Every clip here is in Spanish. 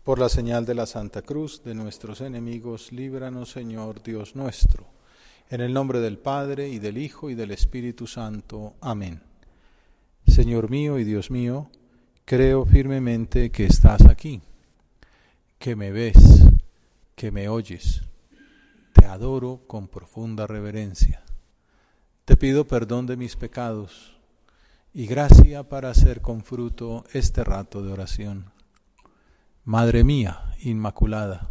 Por la señal de la Santa Cruz de nuestros enemigos, líbranos, Señor Dios nuestro. En el nombre del Padre, y del Hijo, y del Espíritu Santo. Amén. Señor mío y Dios mío, creo firmemente que estás aquí, que me ves, que me oyes. Te adoro con profunda reverencia. Te pido perdón de mis pecados y gracia para hacer con fruto este rato de oración. Madre mía Inmaculada,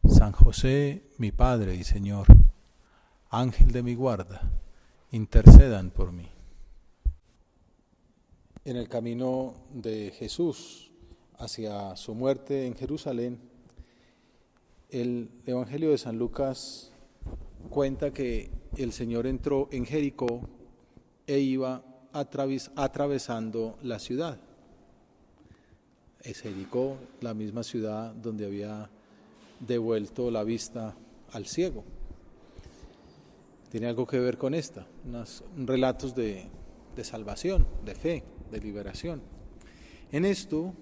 San José, mi Padre y Señor, Ángel de mi guarda, intercedan por mí. En el camino de Jesús hacia su muerte en Jerusalén, el Evangelio de San Lucas cuenta que el Señor entró en Jericó e iba atravesando la ciudad. Es Jericó, la misma ciudad donde había devuelto la vista al ciego. Tiene algo que ver con esta, unos relatos de salvación, de fe, de liberación. En esto,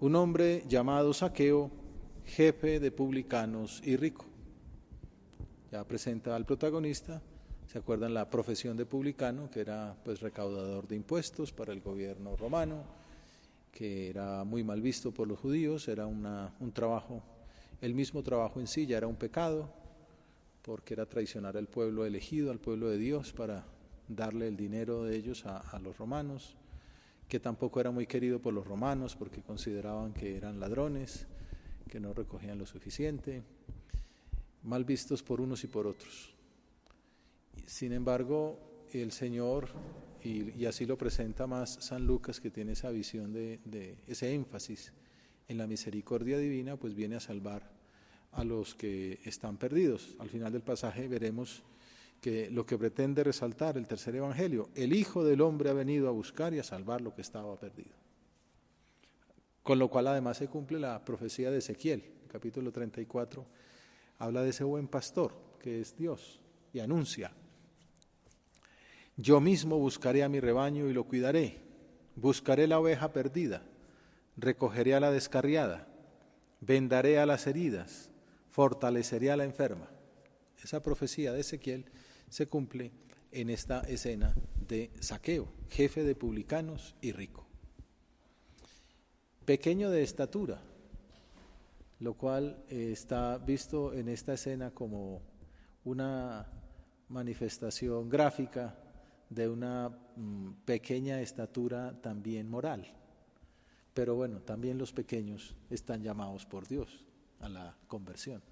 un hombre llamado Zaqueo, jefe de publicanos y rico. Ya presenta al protagonista, ¿se acuerdan la profesión de publicano? Que era pues recaudador de impuestos para el gobierno romano, que era muy mal visto por los judíos, era un trabajo, el mismo trabajo en sí ya era un pecado, porque era traicionar al pueblo elegido, al pueblo de Dios, para darle el dinero de ellos a los romanos, que tampoco era muy querido por los romanos, porque consideraban que eran ladrones, que no recogían lo suficiente, mal vistos por unos y por otros. Sin embargo, el Señor, y así lo presenta más San Lucas, que tiene esa visión de ese énfasis en la misericordia divina, pues viene a salvar a los que están perdidos. Al final del pasaje veremos que lo que pretende resaltar el tercer evangelio, el Hijo del Hombre ha venido a buscar y a salvar lo que estaba perdido. Con lo cual además se cumple la profecía de Ezequiel, capítulo 34, habla de ese buen pastor que es Dios y anuncia: yo mismo buscaré a mi rebaño y lo cuidaré, buscaré la oveja perdida, recogeré a la descarriada, vendaré a las heridas, fortaleceré a la enferma. Esa profecía de Ezequiel se cumple en esta escena de Zaqueo, jefe de publicanos y rico. Pequeño de estatura, lo cual está visto en esta escena como una manifestación gráfica de una pequeña estatura también moral. Pero bueno, también los pequeños están llamados por Dios a la conversión.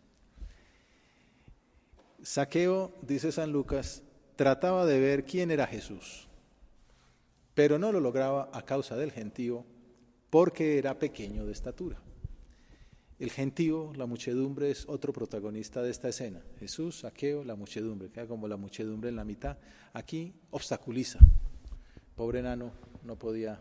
Zaqueo, dice San Lucas, trataba de ver quién era Jesús, pero no lo lograba a causa del gentío, porque era pequeño de estatura. El gentío, la muchedumbre, es otro protagonista de esta escena. Jesús, Zaqueo, la muchedumbre, queda como la muchedumbre en la mitad. Aquí obstaculiza. Pobre enano, no podía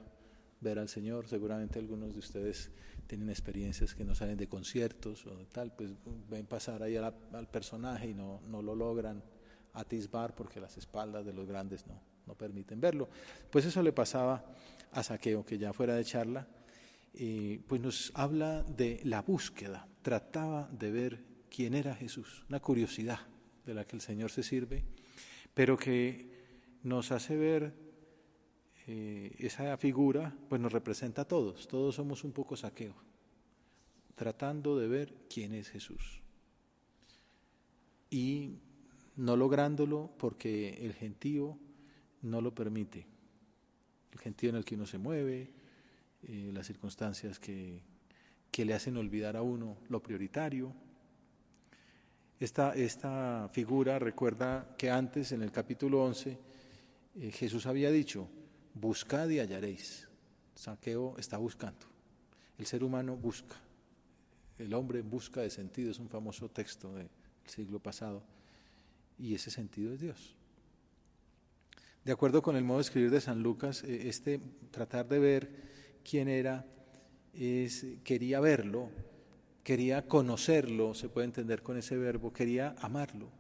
ver al Señor. Seguramente algunos de ustedes tienen experiencias que no salen de conciertos o tal, pues ven pasar ahí al personaje y no lo logran atisbar porque las espaldas de los grandes no permiten verlo. Pues eso le pasaba a Zaqueo, que ya fuera de charla, pues nos habla de la búsqueda, trataba de ver quién era Jesús, una curiosidad de la que el Señor se sirve, pero que nos hace ver esa figura, pues nos representa a todos somos un poco Zaqueo, tratando de ver quién es Jesús y no lográndolo porque el gentío no lo permite, el gentío en el que uno se mueve, las circunstancias que le hacen olvidar a uno lo prioritario. Esta figura recuerda que antes, en el capítulo 11, Jesús había dicho: buscad y hallaréis. Zaqueo está buscando. El ser humano busca. El hombre en busca de sentido es un famoso texto del siglo pasado, y ese sentido es Dios. De acuerdo con el modo de escribir de San Lucas, tratar de ver quién era, quería verlo, quería conocerlo, se puede entender con ese verbo, quería amarlo,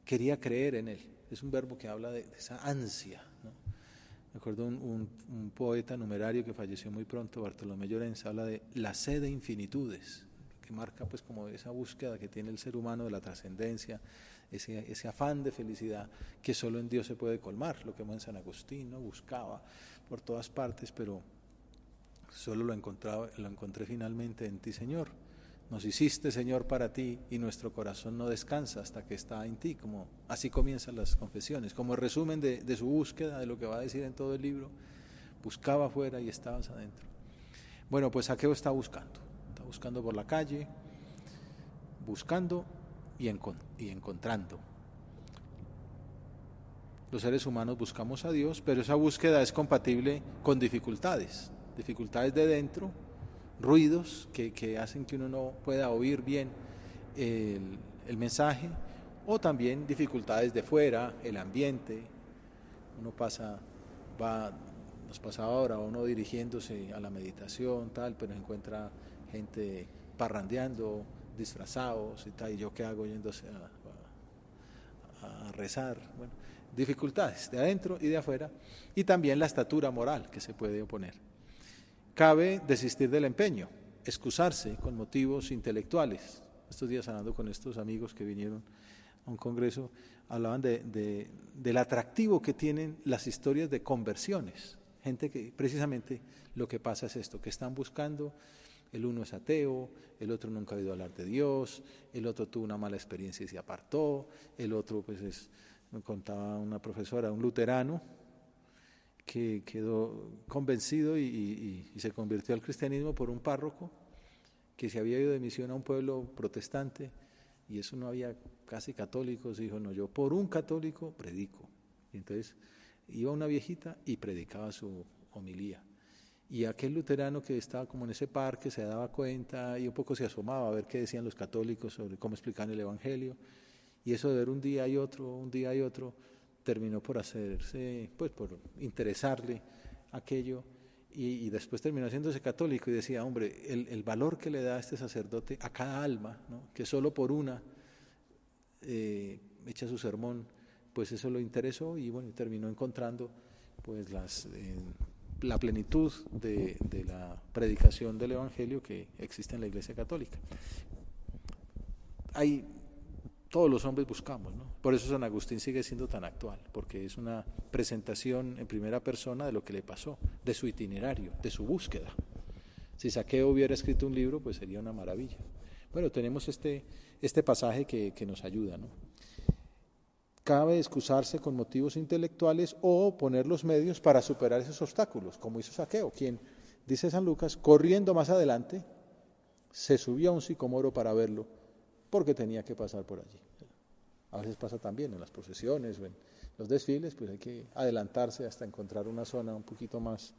quería creer en él. Es un verbo que habla de esa ansia, ¿no? Me acuerdo un poeta numerario que falleció muy pronto, Bartolomé Llorens, habla de la sed de infinitudes, que marca pues como esa búsqueda que tiene el ser humano de la trascendencia, ese afán de felicidad que solo en Dios se puede colmar, lo que en San Agustín, ¿no? Buscaba por todas partes, pero solo lo encontré finalmente en ti, Señor. Nos hiciste, Señor, para ti, y nuestro corazón no descansa hasta que está en ti. Como así comienzan las confesiones, como resumen de su búsqueda, de lo que va a decir en todo el libro. Buscaba afuera y estabas adentro. Bueno, pues Zaqueo está buscando por la calle, buscando y encontrando. Los seres humanos buscamos a Dios, pero esa búsqueda es compatible con dificultades de dentro, ruidos que hacen que uno no pueda oír bien el mensaje, o también dificultades de fuera, el ambiente. Nos pasaba ahora uno dirigiéndose a la meditación, tal, pero encuentra gente parrandeando, disfrazados y tal, y yo qué hago yéndose a rezar. Bueno, dificultades de adentro y de afuera, y también la estatura moral que se puede oponer. Cabe desistir del empeño, excusarse con motivos intelectuales. Estos días hablando con estos amigos que vinieron a un congreso, hablaban del atractivo que tienen las historias de conversiones. Gente que precisamente lo que pasa es esto, que están buscando, el uno es ateo, el otro nunca ha oído hablar de Dios, el otro tuvo una mala experiencia y se apartó, el otro pues me contaba una profesora, un luterano, que quedó convencido y se convirtió al cristianismo por un párroco que se había ido de misión a un pueblo protestante y eso no había casi católicos, y dijo, no, yo por un católico predico. Y entonces iba una viejita y predicaba su homilía. Y aquel luterano que estaba como en ese parque se daba cuenta y un poco se asomaba a ver qué decían los católicos sobre cómo explicar el Evangelio. Y eso de ver un día y otro, terminó por hacerse, pues por interesarle aquello, y después terminó haciéndose católico y decía, hombre, el valor que le da este sacerdote a cada alma, ¿no? Que solo por una echa su sermón, pues eso lo interesó y bueno, terminó encontrando pues la plenitud de la predicación del Evangelio que existe en la Iglesia Católica. Todos los hombres buscamos, ¿no? Por eso San Agustín sigue siendo tan actual, porque es una presentación en primera persona de lo que le pasó, de su itinerario, de su búsqueda. Si Zaqueo hubiera escrito un libro, pues sería una maravilla. Bueno, tenemos este pasaje que nos ayuda, ¿no? Cabe excusarse con motivos intelectuales o poner los medios para superar esos obstáculos, como hizo Zaqueo, quien, dice San Lucas, corriendo más adelante, se subió a un sicomoro para verlo, porque tenía que pasar por allí. A veces pasa también en las procesiones o en los desfiles, pues hay que adelantarse hasta encontrar una zona un poquito más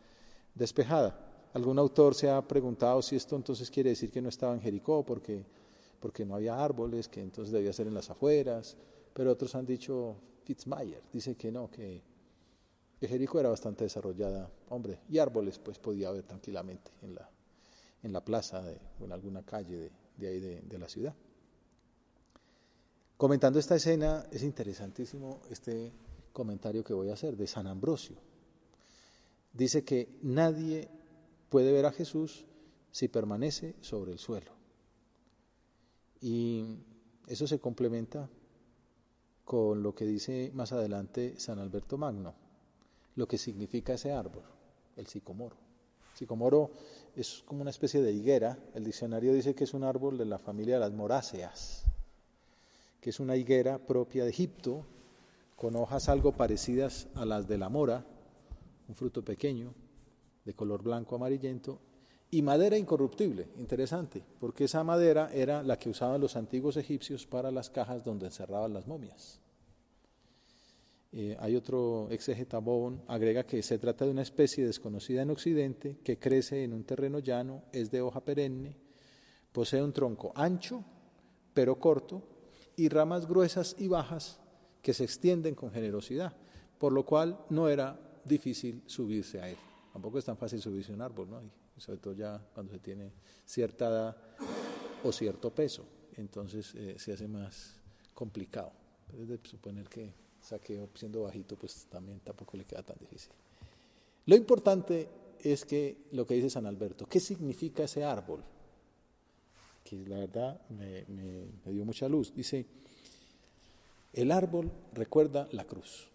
despejada. Algún autor se ha preguntado si esto entonces quiere decir que no estaba en Jericó porque no había árboles, que entonces debía ser en las afueras, pero otros han dicho, Fitzmayer dice que no, que Jericó era bastante desarrollada, hombre, y árboles pues podía haber tranquilamente en la plaza o en alguna calle de ahí de la ciudad. Comentando esta escena, es interesantísimo este comentario que voy a hacer de San Ambrosio. Dice que nadie puede ver a Jesús si permanece sobre el suelo. Y eso se complementa con lo que dice más adelante San Alberto Magno, lo que significa ese árbol, el sicomoro. Sicomoro es como una especie de higuera. El diccionario dice que es un árbol de la familia de las moráceas, que es una higuera propia de Egipto, con hojas algo parecidas a las de la mora, un fruto pequeño, de color blanco amarillento, y madera incorruptible. Interesante, porque esa madera era la que usaban los antiguos egipcios para las cajas donde encerraban las momias. Hay otro exégeta, Bobon, agrega que se trata de una especie desconocida en Occidente que crece en un terreno llano, es de hoja perenne, posee un tronco ancho pero corto y ramas gruesas y bajas que se extienden con generosidad, por lo cual no era difícil subirse a él. Tampoco es tan fácil subirse a un árbol, ¿no? Y sobre todo ya cuando se tiene cierta edad o cierto peso, entonces se hace más complicado. Pero es de suponer que Zaqueo, siendo bajito, pues también tampoco le queda tan difícil. Lo importante es que lo que dice San Alberto, ¿qué significa ese árbol? Que la verdad me dio mucha luz. Dice, el árbol recuerda la cruz.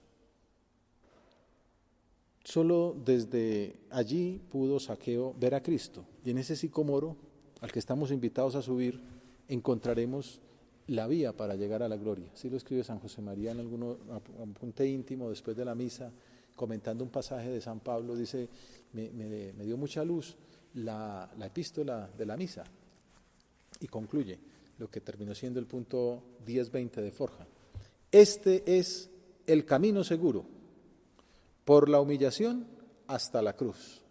Solo desde allí pudo Zaqueo ver a Cristo. Y en ese sicómoro, al que estamos invitados a subir, encontraremos la vía para llegar a la gloria. Así lo escribe San José María en algún apunte íntimo después de la misa, comentando un pasaje de San Pablo, dice, me dio mucha luz la epístola de la misa. Y concluye lo que terminó siendo el punto 10-20 de Forja. Este es el camino seguro, por la humillación hasta la cruz.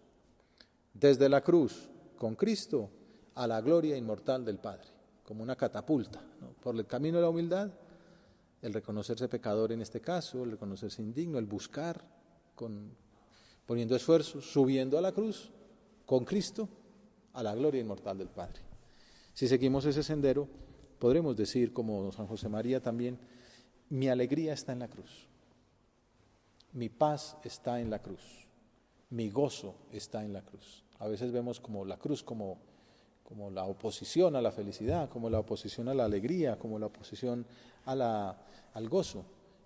Desde la cruz, con Cristo, a la gloria inmortal del Padre, como una catapulta, ¿no? Por el camino de la humildad, el reconocerse pecador en este caso, el reconocerse indigno, el buscar, poniendo esfuerzos, subiendo a la cruz, con Cristo, a la gloria inmortal del Padre. Si seguimos ese sendero, podremos decir, como San José María también, mi alegría está en la cruz, mi paz está en la cruz, mi gozo está en la cruz. A veces vemos como la cruz como la oposición a la felicidad, como la oposición a la alegría, como la oposición al gozo.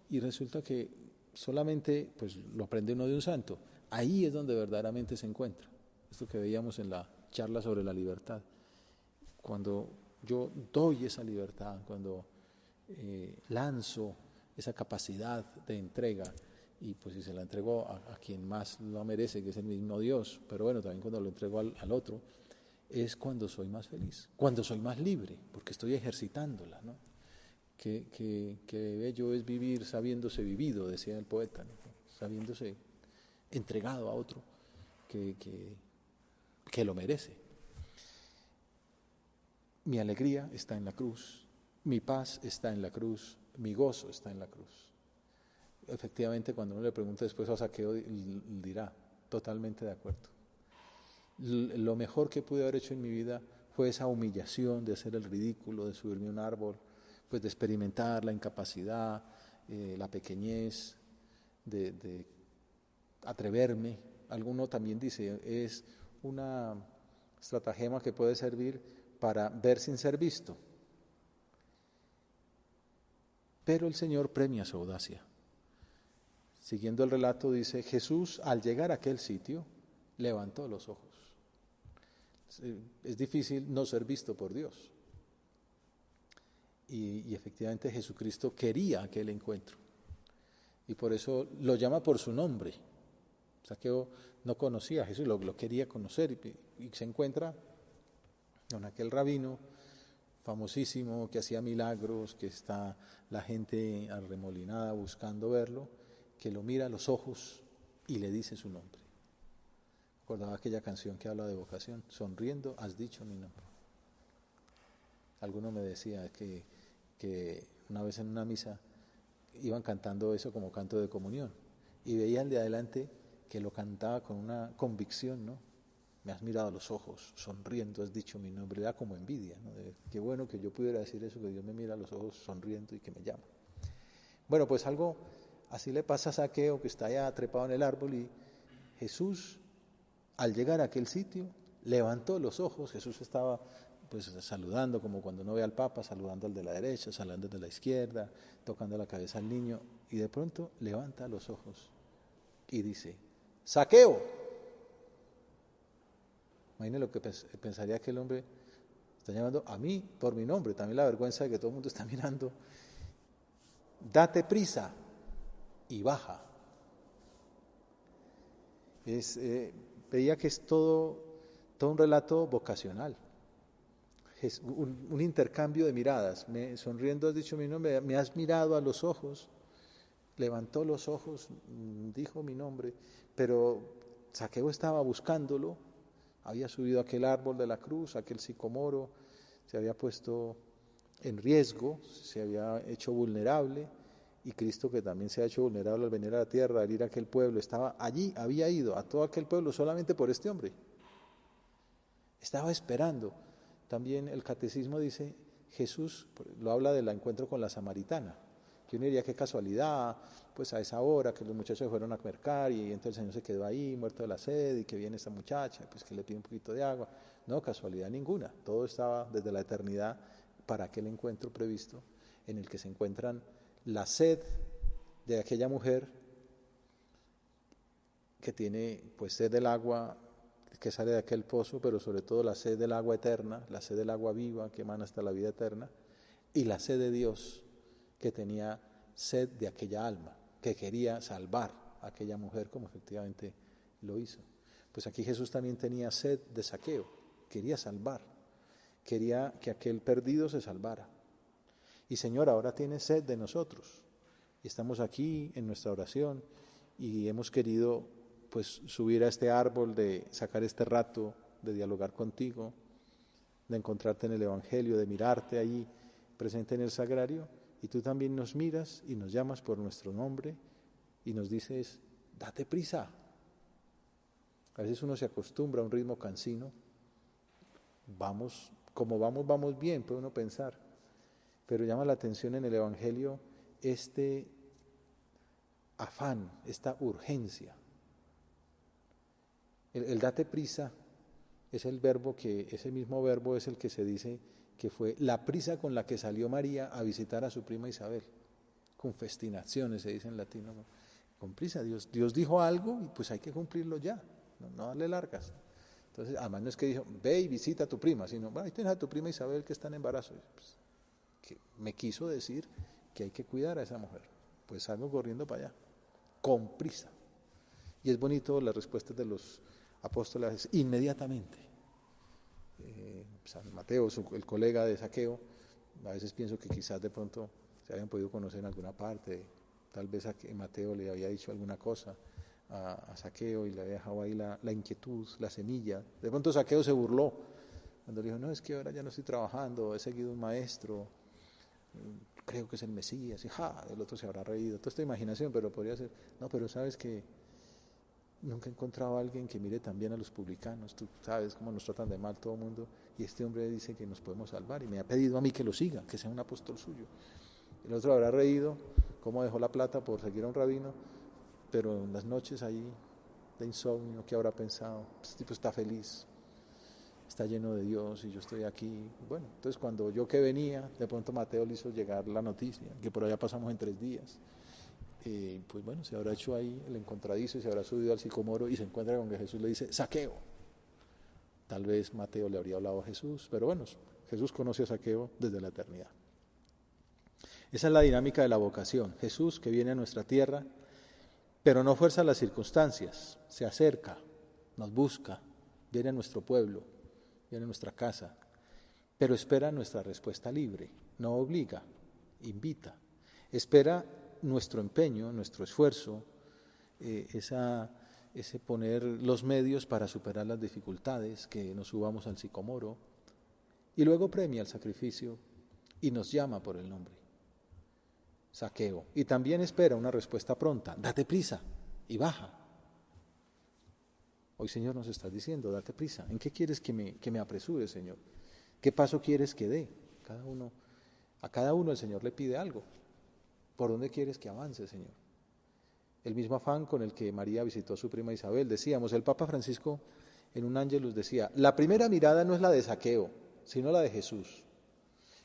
Y resulta que solamente pues, lo aprende uno de un santo. Ahí es donde verdaderamente se encuentra. Esto que veíamos en la charla sobre la libertad. Cuando yo doy esa libertad, cuando lanzo esa capacidad de entrega, y pues si se la entrego a quien más lo merece, que es el mismo Dios, pero bueno, también cuando lo entrego al otro, es cuando soy más feliz, cuando soy más libre, porque estoy ejercitándola, ¿no? Qué bello es vivir sabiéndose vivido, decía el poeta, ¿no? Sabiéndose entregado a otro que lo merece. Mi alegría está en la cruz, mi paz está en la cruz, mi gozo está en la cruz. Efectivamente, cuando uno le pregunta después a Zaqueo, dirá, totalmente de acuerdo. Lo mejor que pude haber hecho en mi vida fue esa humillación de hacer el ridículo, de subirme a un árbol, pues de experimentar la incapacidad, la pequeñez, de atreverme. Alguno también dice, es una estratagema que puede servir para ver sin ser visto. Pero el Señor premia su audacia. Siguiendo el relato dice, Jesús al llegar a aquel sitio levantó los ojos. Es difícil no ser visto por Dios. Y efectivamente Jesucristo quería aquel encuentro. Y por eso lo llama por su nombre. Zaqueo no conocía a Jesús, lo quería conocer y se encuentra con aquel rabino famosísimo que hacía milagros, que está la gente arremolinada buscando verlo, que lo mira a los ojos y le dice su nombre. Recordaba aquella canción que habla de vocación, sonriendo has dicho mi nombre. Alguno me decía que una vez en una misa iban cantando eso como canto de comunión y veían de adelante que lo cantaba con una convicción, ¿no? Me has mirado a los ojos, sonriendo, has dicho mi nombre. Da como envidia, ¿no? Qué bueno que yo pudiera decir eso, que Dios me mira a los ojos sonriendo y que me llama. Bueno, pues algo así le pasa a Zaqueo, que está allá trepado en el árbol, y Jesús, al llegar a aquel sitio, levantó los ojos. Jesús estaba pues saludando, como cuando uno ve al Papa, saludando al de la derecha, saludando al de la izquierda, tocando la cabeza al niño, y de pronto levanta los ojos y dice, Zaqueo. Imagínense lo que pensaría que el hombre está llamando a mí por mi nombre, también la vergüenza de que todo el mundo está mirando. Date prisa y baja. Veía que es todo un relato vocacional, es un intercambio de miradas. Sonriendo has dicho mi nombre, me has mirado a los ojos, levantó los ojos, dijo mi nombre, pero Zaqueo estaba buscándolo. Había subido a aquel árbol de la cruz, aquel sicomoro, se había puesto en riesgo, se había hecho vulnerable, y Cristo, que también se ha hecho vulnerable al venir a la tierra, al ir a aquel pueblo, estaba allí, había ido a todo aquel pueblo solamente por este hombre. Estaba esperando. También el catecismo dice, Jesús lo habla del encuentro con la samaritana, que uno diría qué casualidad, pues a esa hora que los muchachos fueron a mercar y entonces el Señor se quedó ahí muerto de la sed y que viene esta muchacha, pues que le pide un poquito de agua. No, casualidad ninguna, todo estaba desde la eternidad para aquel encuentro previsto en el que se encuentran la sed de aquella mujer que tiene pues sed del agua que sale de aquel pozo, pero sobre todo la sed del agua eterna, la sed del agua viva que emana hasta la vida eterna, y la sed de Dios que tenía sed de aquella alma, que quería salvar a aquella mujer como efectivamente lo hizo. Pues aquí Jesús también tenía sed de Zaqueo, quería salvar, quería que aquel perdido se salvara. Y Señor, ahora tiene sed de nosotros. Y estamos aquí en nuestra oración y hemos querido pues subir a este árbol, de sacar este rato, de dialogar contigo, de encontrarte en el Evangelio, de mirarte ahí presente en el sagrario, y tú también nos miras y nos llamas por nuestro nombre y nos dices, date prisa. A veces uno se acostumbra a un ritmo cansino, como vamos bien, puede uno pensar, pero llama la atención en el Evangelio este afán, esta urgencia. El date prisa es el verbo que, ese mismo verbo es el que se dice que fue la prisa con la que salió María a visitar a su prima Isabel, con festinaciones se dice en latín, ¿no? Con prisa, Dios dijo algo y pues hay que cumplirlo ya, no darle largas. Entonces, además no es que dijo, ve y visita a tu prima, sino, bueno, ahí tienes a tu prima Isabel que está en embarazo. Pues, que me quiso decir que hay que cuidar a esa mujer, pues salgo corriendo para allá, con prisa. Y es bonito las respuestas de los apóstoles inmediatamente. San Mateo, el colega de Zaqueo, a veces pienso que quizás de pronto se habían podido conocer en alguna parte, tal vez Mateo le había dicho alguna cosa a Zaqueo y le había dejado ahí la inquietud, la semilla. De pronto Zaqueo se burló cuando le dijo, no, es que ahora ya no estoy trabajando, he seguido un maestro, creo que es el Mesías, y el otro se habrá reído, toda esta imaginación, pero podría ser, no, pero sabes que nunca he encontrado a alguien que mire tan bien a los publicanos, tú sabes cómo nos tratan de mal todo el mundo, y este hombre dice que nos podemos salvar, y me ha pedido a mí que lo siga, que sea un apóstol suyo. El otro habrá reído, cómo dejó la plata por seguir a un rabino, pero en las noches ahí de insomnio, ¿qué habrá pensado? Este tipo está feliz, está lleno de Dios y yo estoy aquí. Bueno, entonces cuando yo que venía, de pronto Mateo le hizo llegar la noticia, que por allá pasamos en 3 días. Pues bueno, se habrá hecho ahí el encontradizo y se habrá subido al sicomoro y se encuentra con que Jesús le dice, Zaqueo. Tal vez Mateo le habría hablado a Jesús, pero bueno, Jesús conoce a Zaqueo desde la eternidad. Esa es la dinámica de la vocación. Jesús que viene a nuestra tierra, pero no fuerza las circunstancias, se acerca, nos busca, viene a nuestro pueblo, viene a nuestra casa, pero espera nuestra respuesta libre, no obliga, invita, espera nuestro empeño, nuestro esfuerzo, ese poner los medios para superar las dificultades, que nos subamos al sicomoro, y luego premia el sacrificio y nos llama por el nombre, Zaqueo, y también espera una respuesta pronta, date prisa y baja. Hoy, Señor, nos estás diciendo, date prisa, ¿en qué quieres que me apresure, Señor? ¿Qué paso quieres que dé? A cada uno el Señor le pide algo. ¿Por dónde quieres que avance, Señor? El mismo afán con el que María visitó a su prima Isabel. Decíamos, el Papa Francisco en un Ángelus decía, la primera mirada no es la de Zaqueo, sino la de Jesús.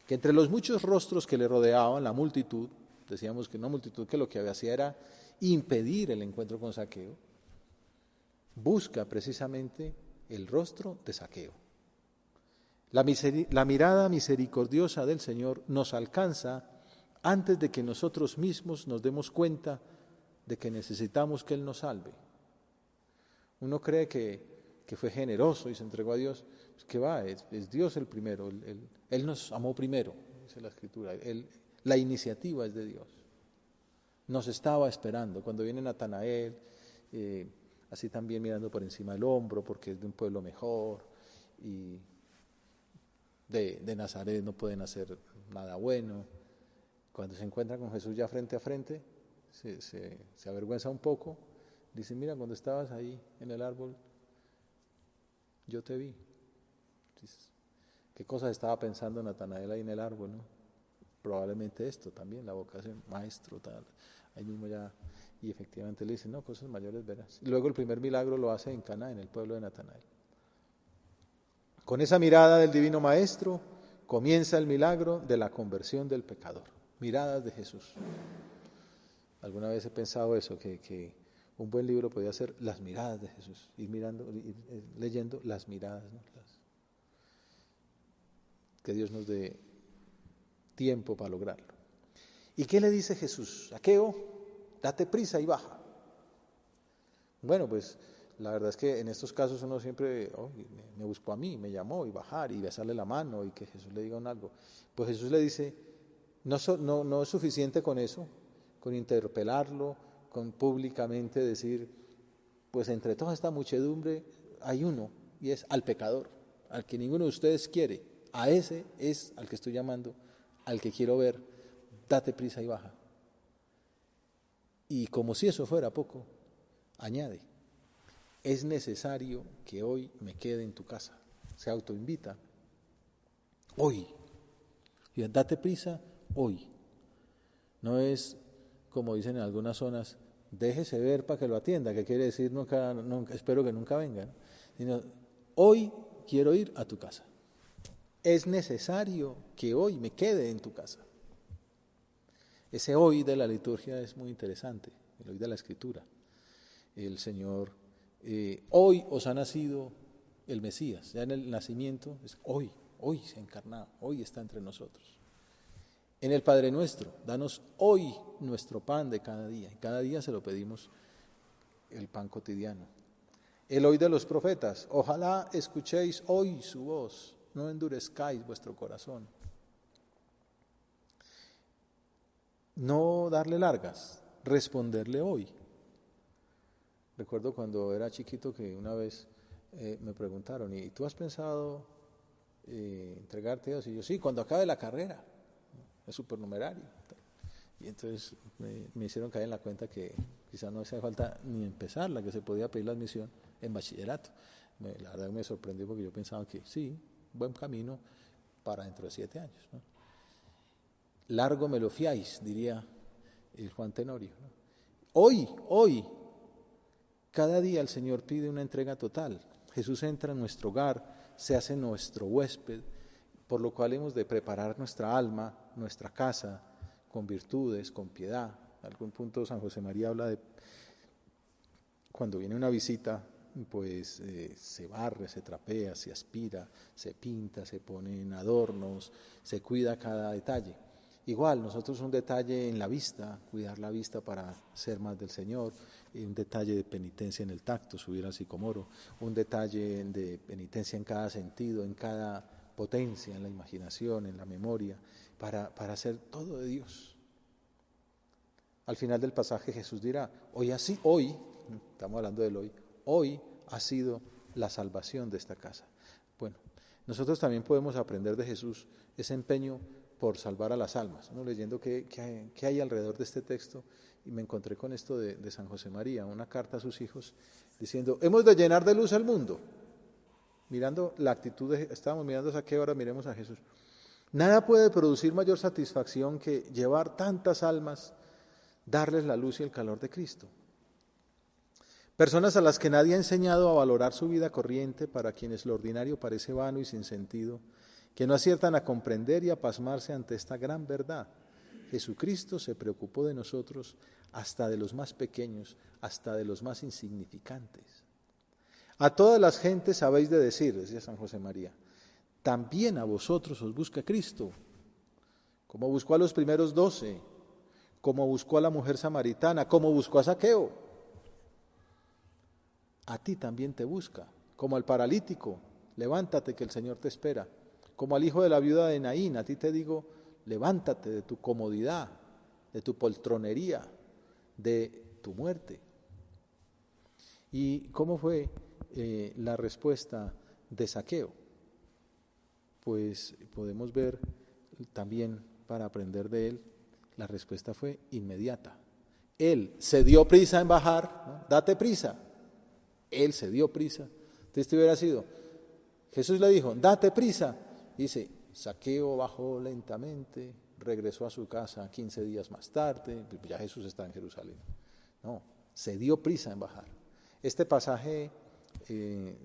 Que entre los muchos rostros que le rodeaban, la multitud, decíamos que una multitud que lo que hacía era impedir el encuentro con Zaqueo, busca precisamente el rostro de Zaqueo. La mirada misericordiosa del Señor nos alcanza antes de que nosotros mismos nos demos cuenta de que necesitamos que Él nos salve. Uno cree que fue generoso y se entregó a Dios, pues que va, es Dios el primero, Él nos amó primero, dice la Escritura, la iniciativa es de Dios. Nos estaba esperando, cuando viene Natanael, así también mirando por encima del hombro, porque es de un pueblo mejor, y de Nazaret no pueden hacer nada bueno. Cuando se encuentra con Jesús ya frente a frente, se avergüenza un poco, dice, mira, cuando estabas ahí en el árbol, yo te vi. Dices, ¿qué cosas estaba pensando Natanael ahí en el árbol, no? probablemente esto también, la vocación, maestro, tal, ahí mismo ya, y efectivamente le dice, no, cosas mayores verás. Y luego el primer milagro lo hace en Caná, en el pueblo de Natanael. Con esa mirada del divino maestro comienza el milagro de la conversión del pecador. Miradas de Jesús. Alguna vez he pensado eso, que un buen libro podía ser Las miradas de Jesús, ir leyendo las miradas, ¿no? Que Dios nos dé tiempo para lograrlo. ¿Y qué le dice Jesús? Zaqueo, date prisa y baja. Bueno, pues la verdad es que en estos casos uno siempre me buscó a mí, me llamó, y bajar y besarle la mano y que Jesús le diga algo. Pues Jesús le dice, no es suficiente con eso, con interpelarlo, con públicamente decir, pues entre toda esta muchedumbre hay uno, y es al pecador, al que ninguno de ustedes quiere. A ese es al que estoy llamando, al que quiero ver, date prisa y baja. Y como si eso fuera poco, añade, es necesario que hoy me quede en tu casa. Se autoinvita. Hoy. Y date prisa hoy. No es, como dicen en algunas zonas, déjese ver para que lo atienda, que quiere decir nunca, espero que nunca venga, ¿no? Sino, hoy quiero ir a tu casa. Es necesario que hoy me quede en tu casa. Ese hoy de la liturgia es muy interesante, el hoy de la Escritura. El Señor, hoy os ha nacido el Mesías, ya en el nacimiento es hoy se ha encarnado, hoy está entre nosotros. En el Padre Nuestro, danos hoy nuestro pan de cada día, y cada día se lo pedimos el pan cotidiano. El hoy de los profetas, ojalá escuchéis hoy su voz, no endurezcáis vuestro corazón. No darle largas, responderle hoy. Recuerdo cuando era chiquito que una vez me preguntaron, ¿y tú has pensado entregarte a Dios? Y yo, sí, cuando acabe la carrera, es supernumerario. Y entonces me hicieron caer en la cuenta que quizás no hacía falta ni empezarla, que se podía pedir la admisión en bachillerato. La verdad me sorprendió porque yo pensaba que sí, buen camino para dentro de 7 años, ¿no? Largo me lo fiáis, diría el Juan Tenorio, ¿no? Hoy, cada día el Señor pide una entrega total. Jesús entra en nuestro hogar, se hace nuestro huésped, por lo cual hemos de preparar nuestra alma, nuestra casa, con virtudes, con piedad. En algún punto San José María habla de cuando viene una visita, pues se barre, se trapea, se aspira, se pinta, se ponen adornos, se cuida cada detalle. Igual, nosotros un detalle en la vista, cuidar la vista para ser más del Señor, un detalle de penitencia en el tacto, subir al sicomoro, un detalle de penitencia en cada sentido, en cada potencia, en la imaginación, en la memoria, para hacer todo de Dios. Al final del pasaje Jesús dirá, hoy, estamos hablando del hoy ha sido la salvación de esta casa. Bueno, nosotros también podemos aprender de Jesús ese empeño por salvar a las almas, ¿no? Leyendo qué hay alrededor de este texto, y me encontré con esto de San José María, una carta a sus hijos, diciendo, hemos de llenar de luz al mundo. Mirando la actitud, estábamos mirando a qué hora, miremos a Jesús. Nada puede producir mayor satisfacción que llevar tantas almas, darles la luz y el calor de Cristo. Personas a las que nadie ha enseñado a valorar su vida corriente, para quienes lo ordinario parece vano y sin sentido, que no aciertan a comprender y a pasmarse ante esta gran verdad. Jesucristo se preocupó de nosotros, hasta de los más pequeños, hasta de los más insignificantes. A todas las gentes habéis de decir, decía San José María, también a vosotros os busca Cristo, como buscó a los primeros 12, como buscó a la mujer samaritana, como buscó a Zaqueo. A ti también te busca, como al paralítico, levántate que el Señor te espera. Como al hijo de la viuda de Naín, a ti te digo, levántate de tu comodidad, de tu poltronería, de tu muerte. ¿Y cómo fue la respuesta de Zaqueo? Pues podemos ver también, para aprender de él, la respuesta fue inmediata. Él se dio prisa en bajar, ¿no? Date prisa. Él se dio prisa. Entonces, hubiera sido, Jesús le dijo, date prisa. Dice, Zaqueo bajó lentamente, regresó a su casa 15 días más tarde, ya Jesús está en Jerusalén. No, se dio prisa en bajar. Este pasaje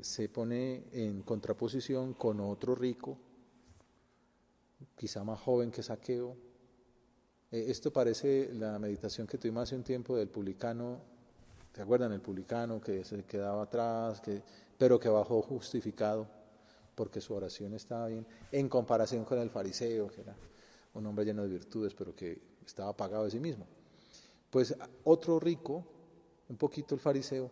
se pone en contraposición con otro rico, quizá más joven que Zaqueo. Esto parece la meditación que tuvimos hace un tiempo del publicano. ¿Se acuerdan? El publicano que se quedaba atrás, pero que bajó justificado porque su oración estaba bien, en comparación con el fariseo, que era un hombre lleno de virtudes, pero que estaba apagado de sí mismo. Pues otro rico, un poquito el fariseo,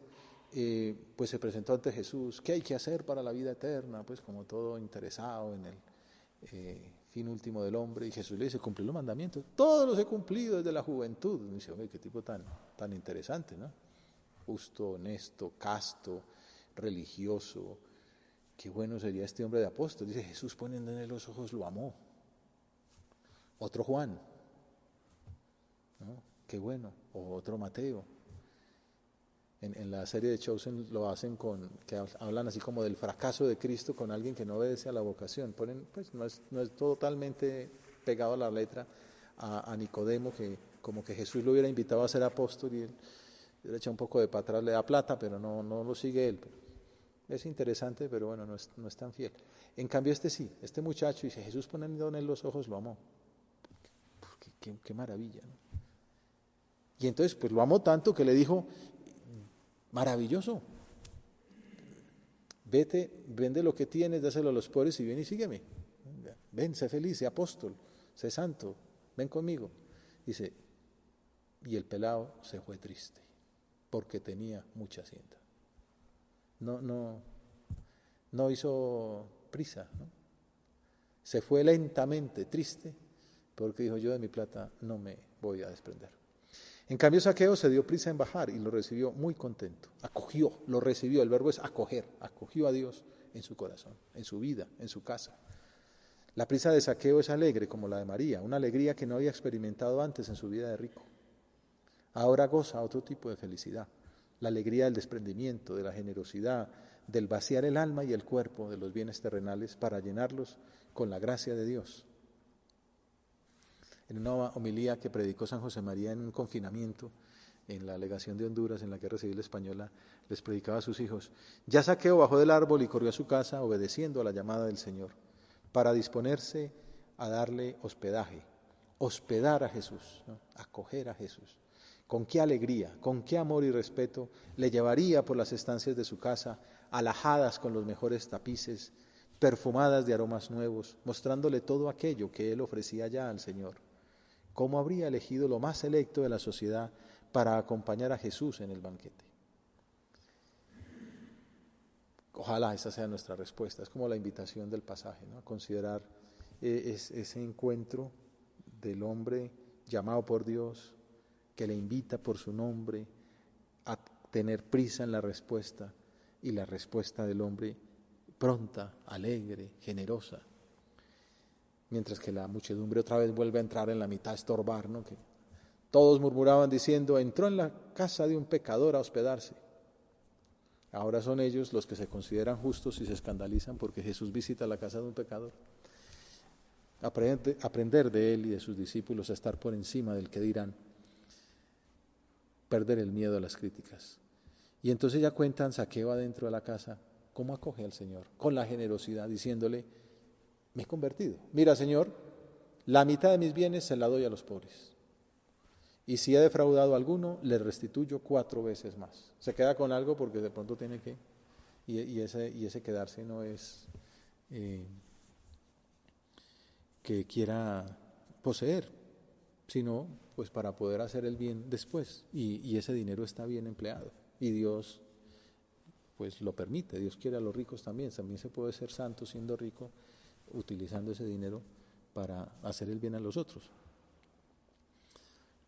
pues se presentó ante Jesús. ¿Qué hay que hacer para la vida eterna? Pues como todo interesado en el fin último del hombre. Y Jesús le dice, cumplí los mandamientos. Todos los he cumplido desde la juventud. Y dice, hombre, qué tipo tan interesante, ¿no? Justo, honesto, casto, religioso. Qué bueno sería este hombre de apóstol. Dice, Jesús poniéndole los ojos lo amó. Otro Juan, ¿no? Qué bueno. O otro Mateo. En la serie de Chosen lo hacen que hablan así como del fracaso de Cristo con alguien que no obedece a la vocación. Ponen, pues no es totalmente pegado a la letra a Nicodemo, que como que Jesús lo hubiera invitado a ser apóstol y él le echa un poco de para atrás, le da plata, pero no lo sigue él. Es interesante, pero bueno, no es tan fiel. En cambio este muchacho dice, Jesús poniendo en él los ojos lo amó. Qué maravilla, ¿no? Y entonces pues lo amó tanto que le dijo, maravilloso, vete, vende lo que tienes, dáselo a los pobres y ven y sígueme. Ven, sé feliz, sé apóstol, sé santo, ven conmigo. Dice, y el pelado se fue triste, porque tenía mucha hacienda. No hizo prisa, ¿no? Se fue lentamente, triste, porque dijo, yo de mi plata no me voy a desprender. En cambio, Zaqueo se dio prisa en bajar y lo recibió muy contento. Acogió, lo recibió, el verbo es acoger, acogió a Dios en su corazón, en su vida, en su casa. La prisa de Zaqueo es alegre como la de María, una alegría que no había experimentado antes en su vida de rico. Ahora goza otro tipo de felicidad, la alegría del desprendimiento, de la generosidad, del vaciar el alma y el cuerpo de los bienes terrenales para llenarlos con la gracia de Dios. En una homilía que predicó San José María en un confinamiento, en la legación de Honduras, en la Guerra Civil Española, les predicaba a sus hijos. Ya Zaqueo bajó del árbol y corrió a su casa, obedeciendo a la llamada del Señor, para disponerse a darle hospedaje, hospedar a Jesús, ¿no? Acoger a Jesús. Con qué alegría, con qué amor y respeto le llevaría por las estancias de su casa, alajadas con los mejores tapices, perfumadas de aromas nuevos, mostrándole todo aquello que él ofrecía ya al Señor. ¿Cómo habría elegido lo más selecto de la sociedad para acompañar a Jesús en el banquete? Ojalá esa sea nuestra respuesta. Es como la invitación del pasaje, ¿no? A considerar ese encuentro del hombre llamado por Dios, que le invita por su nombre a tener prisa en la respuesta, y la respuesta del hombre pronta, alegre, generosa. Mientras que la muchedumbre otra vez vuelve a entrar en la mitad a estorbar, ¿no? Que todos murmuraban diciendo, entró en la casa de un pecador a hospedarse. Ahora son ellos los que se consideran justos y se escandalizan porque Jesús visita la casa de un pecador. Aprender de él y de sus discípulos a estar por encima del que dirán, perder el miedo a las críticas. Y entonces ya cuentan Zaqueo adentro de la casa, cómo acoge al Señor, con la generosidad, diciéndole, me he convertido. Mira, Señor, la mitad de mis bienes se la doy a los pobres. Y si he defraudado a alguno, le restituyo 4 veces más. Se queda con algo porque de pronto tiene que... Y ese quedarse no es que quiera poseer, sino pues para poder hacer el bien después. Y ese dinero está bien empleado. Y Dios pues lo permite. Dios quiere a los ricos también. También se puede ser santo siendo rico, utilizando ese dinero para hacer el bien a los otros.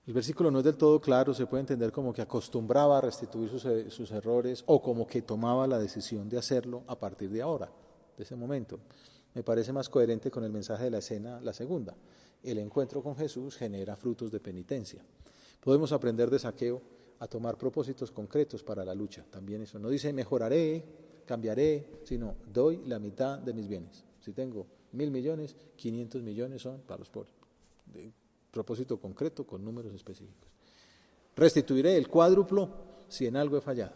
El versículo no es del todo claro, se puede entender como que acostumbraba a restituir sus errores o como que tomaba la decisión de hacerlo a partir de ahora, de ese momento. Me parece más coherente con el mensaje de la escena, la segunda. El encuentro con Jesús genera frutos de penitencia. Podemos aprender de Zaqueo a tomar propósitos concretos para la lucha. También eso no dice mejoraré, cambiaré, sino doy la mitad de mis bienes. Si tengo 1.000 millones, 500 millones son para los pobres. de propósito concreto con números específicos. Restituiré el cuádruplo si en algo he fallado.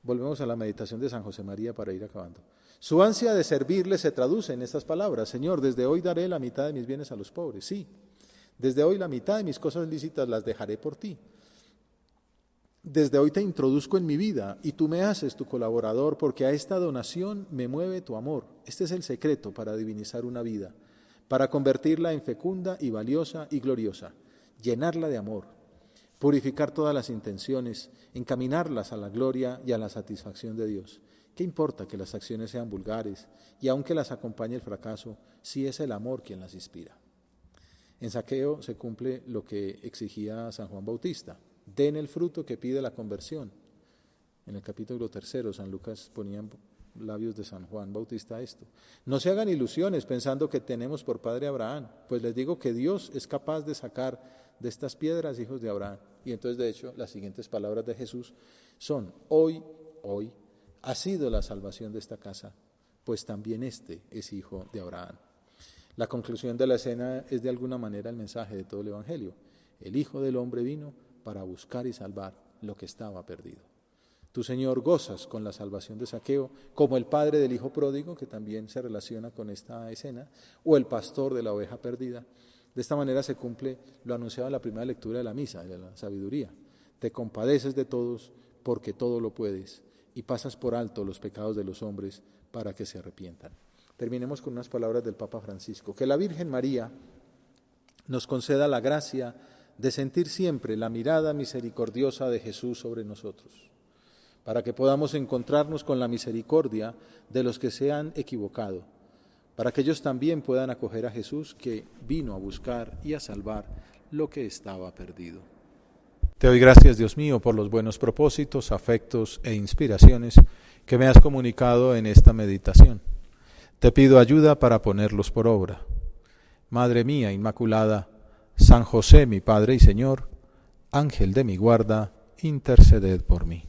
Volvemos a la meditación de San José María para ir acabando. Su ansia de servirle se traduce en estas palabras: Señor, desde hoy daré la mitad de mis bienes a los pobres. Sí, desde hoy la mitad de mis cosas lícitas las dejaré por ti. Desde hoy te introduzco en mi vida y tú me haces tu colaborador, porque a esta donación me mueve tu amor. Este es el secreto para divinizar una vida, para convertirla en fecunda y valiosa y gloriosa, llenarla de amor, purificar todas las intenciones, encaminarlas a la gloria y a la satisfacción de Dios. ¿Qué importa que las acciones sean vulgares y aunque las acompañe el fracaso, si es el amor quien las inspira? En Zaqueo se cumple lo que exigía San Juan Bautista: den el fruto que pide la conversión. En el capítulo 3, San Lucas ponía en labios de San Juan Bautista esto: no se hagan ilusiones pensando que tenemos por padre a Abraham, pues les digo que Dios es capaz de sacar de estas piedras hijos de Abraham. Y entonces, de hecho, las siguientes palabras de Jesús son: hoy ha sido la salvación de esta casa, pues también este es hijo de Abraham. La conclusión de la escena es de alguna manera el mensaje de todo el Evangelio: el Hijo del Hombre vino para buscar y salvar lo que estaba perdido. Tú, Señor, gozas con la salvación de Zaqueo, como el padre del hijo pródigo, que también se relaciona con esta escena, o el pastor de la oveja perdida. De esta manera se cumple lo anunciado en la primera lectura de la misa, de la sabiduría. Te compadeces de todos porque todo lo puedes y pasas por alto los pecados de los hombres para que se arrepientan. Terminemos con unas palabras del Papa Francisco: que la Virgen María nos conceda la gracia de sentir siempre la mirada misericordiosa de Jesús sobre nosotros, para que podamos encontrarnos con la misericordia de los que se han equivocado, para que ellos también puedan acoger a Jesús, que vino a buscar y a salvar lo que estaba perdido. Te doy gracias, Dios mío, por los buenos propósitos, afectos e inspiraciones que me has comunicado en esta meditación. Te pido ayuda para ponerlos por obra. Madre mía Inmaculada, San José, mi Padre y Señor, Ángel de mi guarda, interceded por mí.